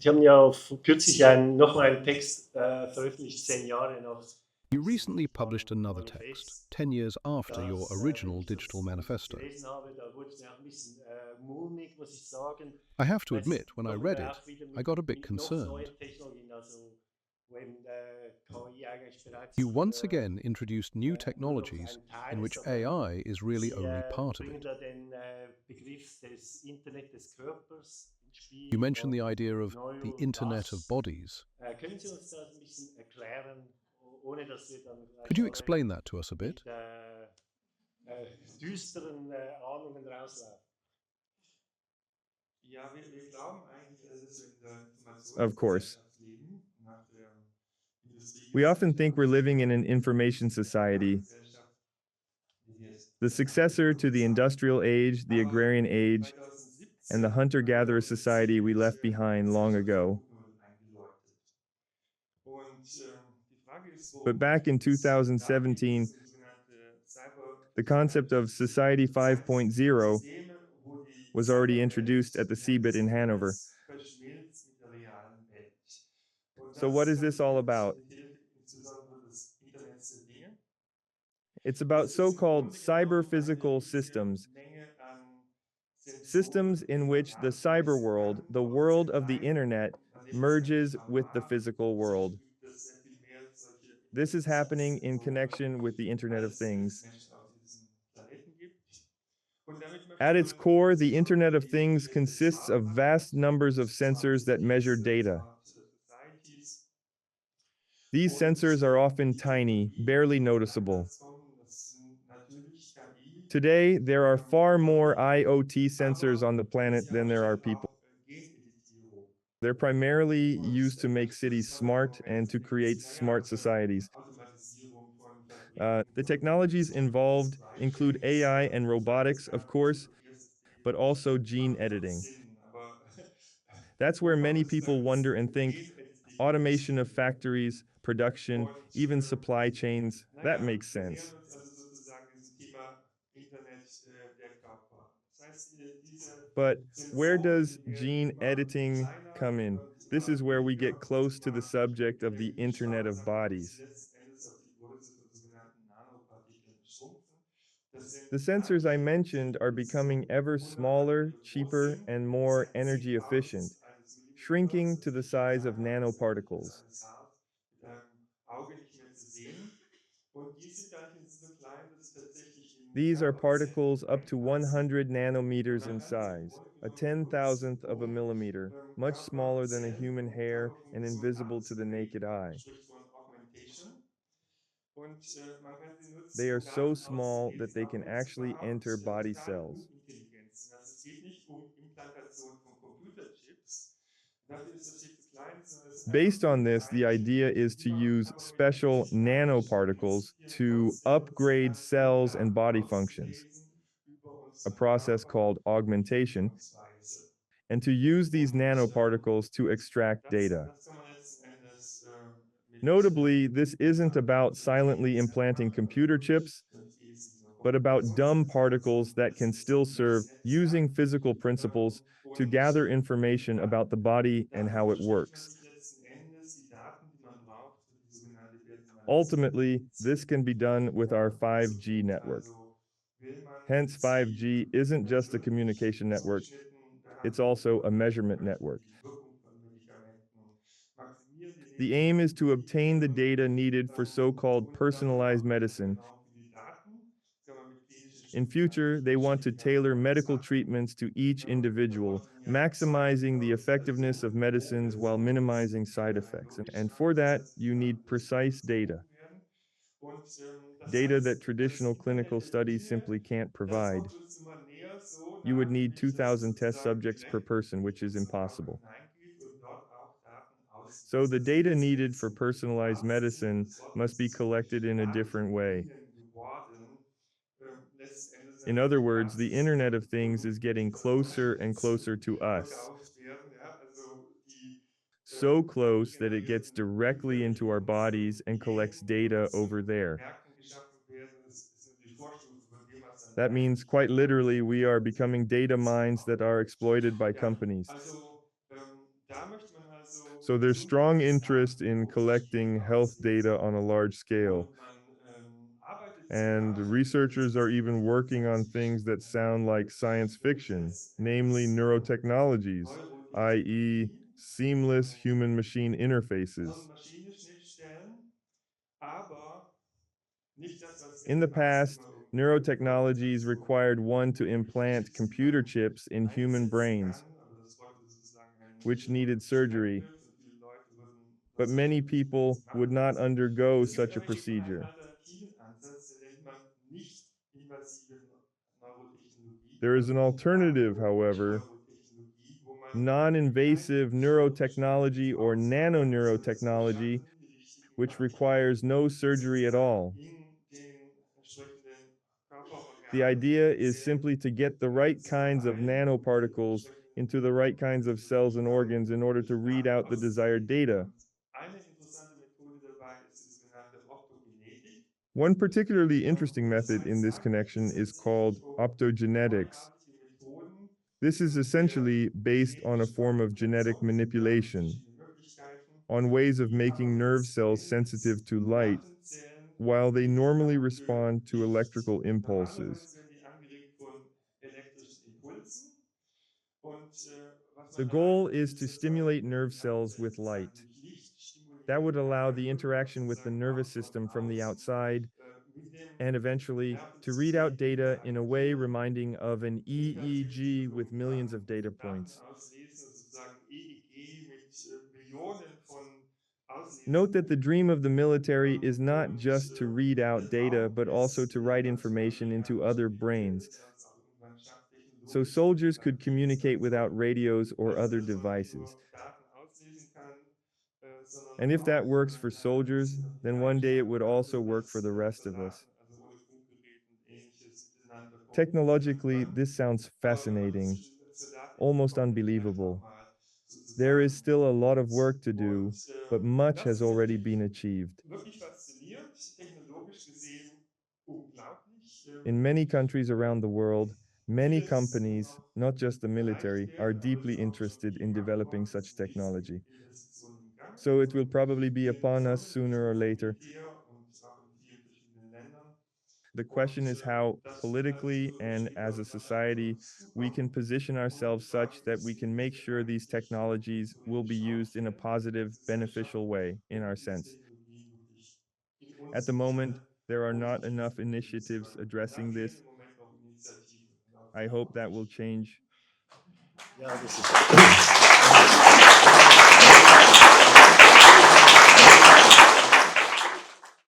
Sie haben ja kürzlich nochmal einen Text veröffentlicht, 10 Jahre nach You recently digitalen published another text, Manifest. 10 years after your Das, wenn original ich digital das manifesto. gelesen habe, da wurde es mir auch ein bisschen mulmig, muss ich sagen, I have to weil es admit, when I doch read it, auch wieder I mit, got a bit mit noch concerned. neuen Technologien, also wo eben KI eigentlich You bereits once again introduced new nur noch technologies ein Teil in ist, which aber AI is really Sie only part of bringen it. da den Begriff des Internet des Körpers ins You Spiel mention the und idea of the Neural internet of was. bodies. Können Sie uns das ein bisschen erklären, ohne dass wir dann Could vielleicht you alle explain that to us a bit? mit düsteren Ahnungen rauslaufen? Of course. We often think we're living in an information society, the successor to the industrial age, the agrarian age, and the hunter-gatherer society we left behind long ago. But back in 2017, the concept of Society 5.0 was already introduced at the CeBIT in Hanover. So what is this all about? It's about so-called cyber-physical systems, systems in which the cyber world, the world of the internet, merges with the physical world. This is happening in connection with the Internet of Things. At its core, the Internet of Things consists of vast numbers of sensors that measure data. These sensors are often tiny, barely noticeable. Today, there are far more IoT sensors on the planet than there are people. They're primarily used to make cities smart and to create smart societies. The technologies involved include AI and robotics, of course, but also gene editing. That's where many people wonder and think automation of factories, production, even supply chains, that makes sense. But where does gene editing come in? This is where we get close to the subject of the Internet of Bodies. The sensors I mentioned are becoming ever smaller, cheaper, and more energy efficient, shrinking to the size of nanoparticles. These are particles up to 100 nanometers in size, a 10,000th of a millimeter, much smaller than a human hair and invisible to the naked eye. They are so small that they can actually enter body cells. Based on this, the idea is to use special nanoparticles to upgrade cells and body functions, a process called augmentation, and to use these nanoparticles to extract data. Notably, this isn't about silently implanting computer chips, but about dumb particles that can still serve using physical principles to gather information about the body and how it works. Ultimately, this can be done with our 5G network. Hence, 5G isn't just a communication network, it's also a measurement network. The aim is to obtain the data needed for so-called personalized medicine. In future, they want to tailor medical treatments to each individual, maximizing the effectiveness of medicines while minimizing side effects. And for that, you need precise data. Data that traditional clinical studies simply can't provide. You would need 2,000 test subjects per person, which is impossible. So the data needed for personalized medicine must be collected in a different way. In other words, the Internet of Things is getting closer and closer to us. So close that it gets directly into our bodies and collects data over there. That means, quite literally, we are becoming data mines that are exploited by companies. So there's strong interest in collecting health data on a large scale. And researchers are even working on things that sound like science fiction, namely neurotechnologies, i.e., seamless human machine interfaces. In the past, neurotechnologies required one to implant computer chips in human brains, which needed surgery, but many people would not undergo such a procedure. There is an alternative, however, non-invasive neurotechnology or nanoneurotechnology, which requires no surgery at all. The idea is simply to get the right kinds of nanoparticles into the right kinds of cells and organs in order to read out the desired data. One particularly interesting method in this connection is called optogenetics. This is essentially based on a form of genetic manipulation, on ways of making nerve cells sensitive to light, while they normally respond to electrical impulses. The goal is to stimulate nerve cells with light. That would allow the interaction with the nervous system from the outside and eventually to read out data in a way reminding of an EEG with millions of data points. Note that the dream of the military is not just to read out data, but also to write information into other brains, so soldiers could communicate without radios or other devices. And if that works for soldiers, then one day it would also work for the rest of us. Technologically, this sounds fascinating, almost unbelievable. There is still a lot of work to do, but much has already been achieved. In many countries around the world, many companies, not just the military, are deeply interested in developing such technology. So it will probably be upon us sooner or later. The question is how, politically and as a society, we can position ourselves such that we can make sure these technologies will be used in a positive, beneficial way, in our sense. At the moment, there are not enough initiatives addressing this. I hope that will change. Ja, das ist